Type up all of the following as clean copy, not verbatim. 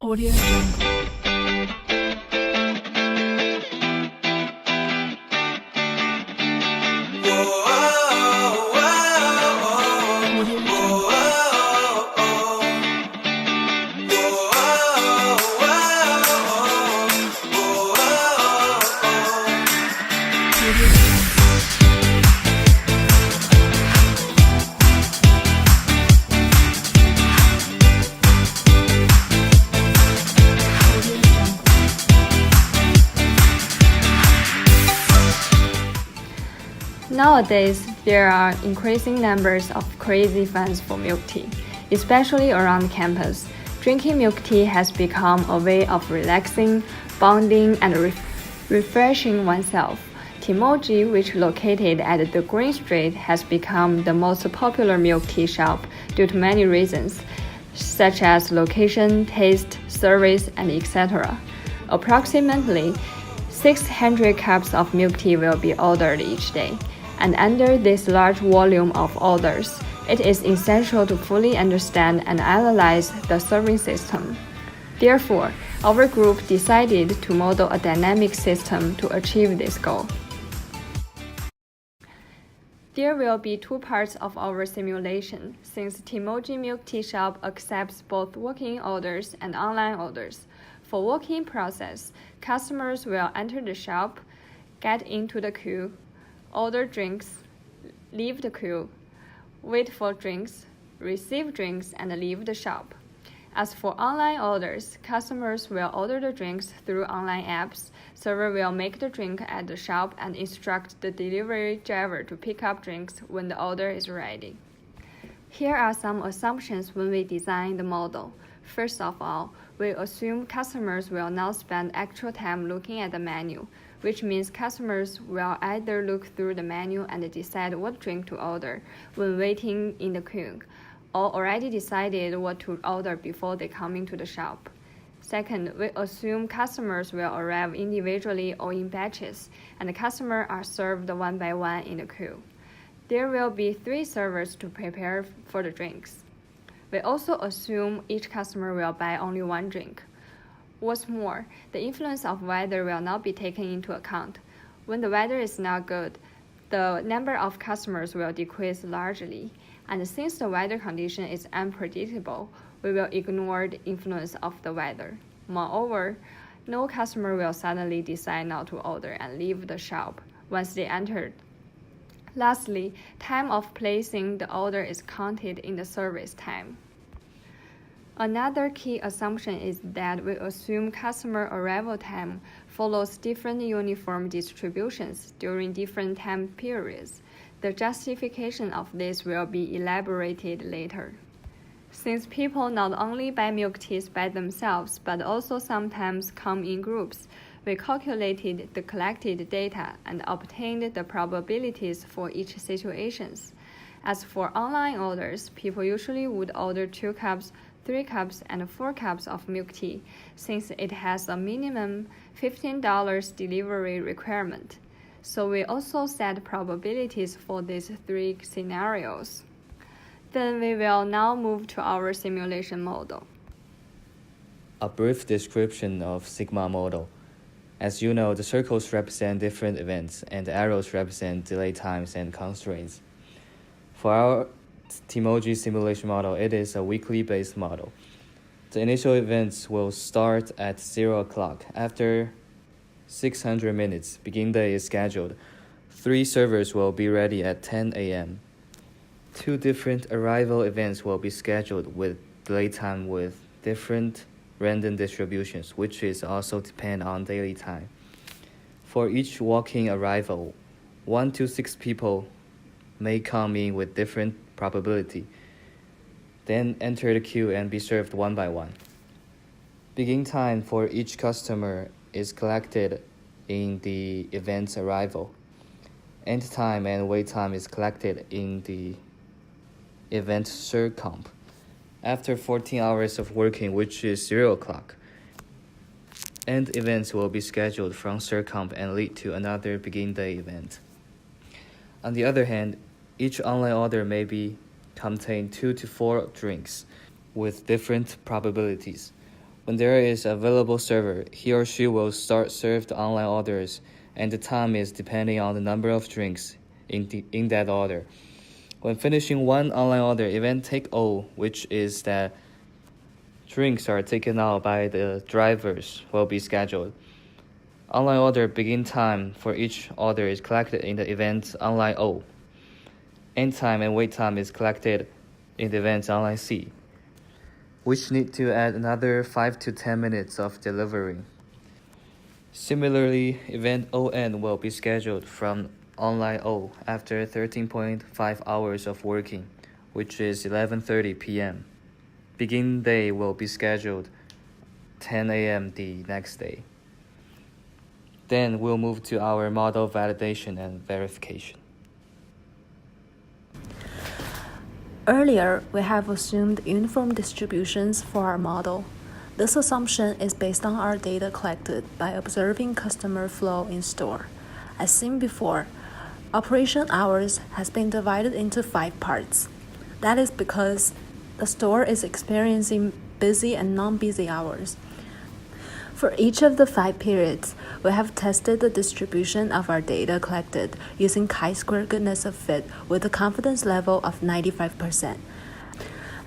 Audio Jungle. Audio Jungle. Audio Jungle. Audio Jungle. Nowadays, there are increasing numbers of crazy fans for milk tea, especially around campus. Drinking milk tea has become a way of relaxing, bonding, and refreshing oneself. Teamoji, which located at the Green Street, has become the most popular milk tea shop due to many reasons, such as location, taste, service, and etc. Approximately 600 cups of milk tea will be ordered each day, and under this large volume of orders, it is essential to fully understand and analyze the serving system. Therefore, our group decided to model a dynamic system to achieve this goal. There will be two parts of our simulation, since Teamoji Milk Tea Shop accepts both walk-in orders and online orders. For walk-in process, customers will enter the shop, get into the queue, order drinks, leave the queue, wait for drinks, receive drinks, and leave the shop. As for online orders, customers will order the drinks through online apps. Server will make the drink at the shop and instruct the delivery driver to pick up drinks when the order is ready. Here are some assumptions when we design the model. First of all, we assume customers will not spend actual time looking at the menu, which means customers will either look through the menu and decide what drink to order when waiting in the queue, or already decided what to order before they come into the shop. Second, we assume customers will arrive individually or in batches, and the customers are served one by one in the queue. There will be 3 servers to prepare for the drinks. We also assume each customer will buy only one drink. What's more, the influence of weather will not be taken into account. When the weather is not good, the number of customers will decrease largely, and since the weather condition is unpredictable, we will ignore the influence of the weather. Moreover, no customer will suddenly decide not to order and leave the shop once they entered. Lastly, time of placing the order is counted in the service time. Another key assumption is that we assume customer arrival time follows different uniform distributions during different time periods. The justification of this will be elaborated later. Since people not only buy milk teas by themselves but also sometimes come in groups, we calculated the collected data and obtained the probabilities for each situation. As for online orders, people usually would order 2 cups, 3 cups, and 4 cups of milk tea, since it has a minimum $15 delivery requirement. So we also set probabilities for these 3 scenarios. Then we will now move to our simulation model. A brief description of Sigma model. As you know, the circles represent different events, and the arrows represent delay times and constraints. For our Teamoji simulation model, it is a weekly based model. The initial events will start at 0 o'clock. After 600 minutes, begin day is scheduled. 3 servers will be ready at 10 a.m. 2 different arrival events will be scheduled with delay time with different random distributions, which is also depend on daily time. For each walk-in arrival, 1 to 6 people may come in with different probability, then enter the queue and be served one by one. Begin time for each customer is collected in the event's arrival. End time and wait time is collected in the event circump. After 14 hours of working, which is 0 o'clock, end events will be scheduled from circump and lead to another begin day event. On the other hand, each online order may contain 2 to 4 drinks with different probabilities. When there is an available server, he or she will start serve the online orders, and the time is depending on the number of drinks in that order. When finishing one online order, event take O, which is that drinks are taken out by the drivers, will be scheduled. Online order begin time for each order is collected in the event online O. End time and wait time is collected in the event online C, which need to add another 5 to 10 minutes of delivery. Similarly, event ON will be scheduled from online O after 13.5 hours of working, which is 11:30 p.m. Begin day will be scheduled 10 a.m. the next day. Then we'll move to our model validation and verification. Earlier, we have assumed uniform distributions for our model. This assumption is based on our data collected by observing customer flow in store. As seen before, operation hours has been divided into 5 parts. That is because the store is experiencing busy and non-busy hours. For each of the 5 periods, we have tested the distribution of our data collected using chi-square goodness of fit with a confidence level of 95%.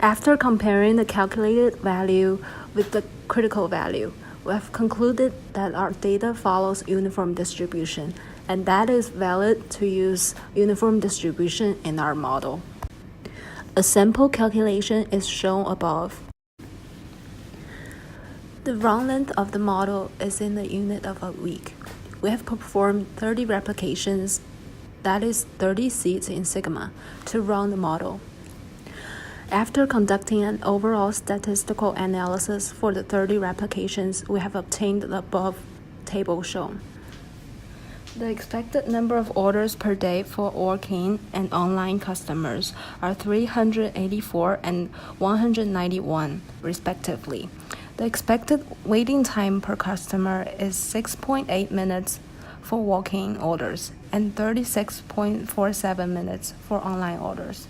After comparing the calculated value with the critical value, we have concluded that our data follows uniform distribution, and that is valid to use uniform distribution in our model. A sample calculation is shown above. The run length of the model is in the unit of a week. We have performed 30 replications, that is 30 seats in sigma, to run the model. After conducting an overall statistical analysis for the 30 replications, we have obtained the above table shown. The expected number of orders per day for walk-in and online customers are 384 and 191, respectively. The expected waiting time per customer is 6.8 minutes for walk-in orders and 36.47 minutes for online orders.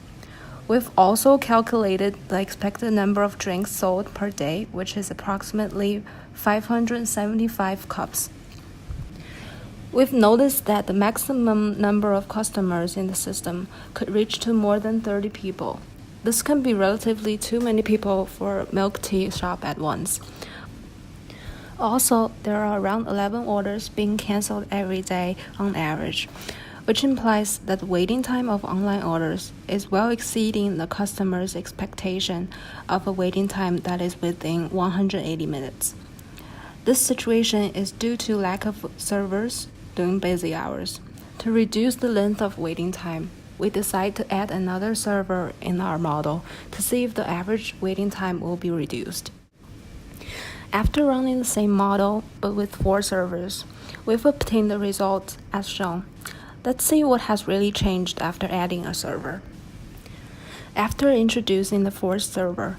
We've also calculated the expected number of drinks sold per day, which is approximately 575 cups. We've noticed that the maximum number of customers in the system could reach to more than 30 people. This can be relatively too many people for a milk tea shop at once. Also, there are around 11 orders being cancelled every day on average, which implies that the waiting time of online orders is well exceeding the customer's expectation of a waiting time that is within 180 minutes. This situation is due to lack of servers during busy hours. To reduce the length of waiting time, we decide to add another server in our model to see if the average waiting time will be reduced. After running the same model but with 4 servers, we've obtained the results as shown. Let's see what has really changed after adding a server. After introducing the 4th server,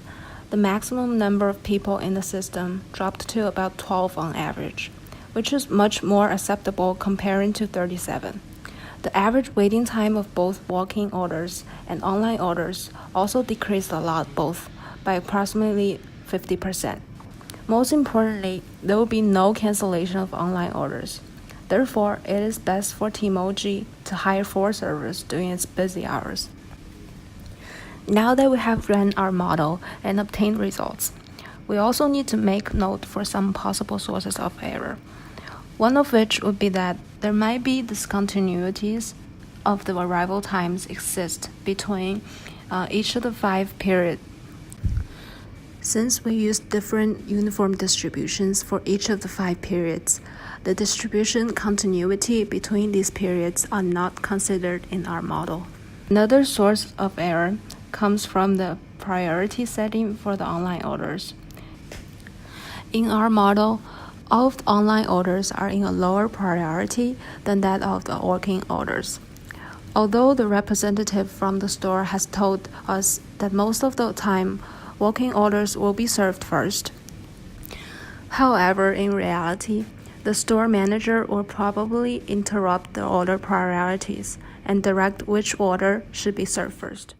the maximum number of people in the system dropped to about 12 on average, which is much more acceptable comparing to 37. The average waiting time of both walk-in orders and online orders also decreased a lot both by approximately 50%. Most importantly, there will be no cancellation of online orders. Therefore, it is best for Teamoji to hire 4 servers during its busy hours. Now that we have run our model and obtained results, we also need to make note for some possible sources of error. One of which would be that there might be discontinuities of the arrival times exist between each of the 5 periods. Since we use different uniform distributions for each of the 5 periods, the distribution continuity between these periods are not considered in our model. Another source of error comes from the priority setting for the online orders. In our model, all of the online orders are in a lower priority than that of the walk-in orders. Although the representative from the store has told us that most of the time, walk-in orders will be served first. However, in reality, the store manager will probably interrupt the order priorities and direct which order should be served first.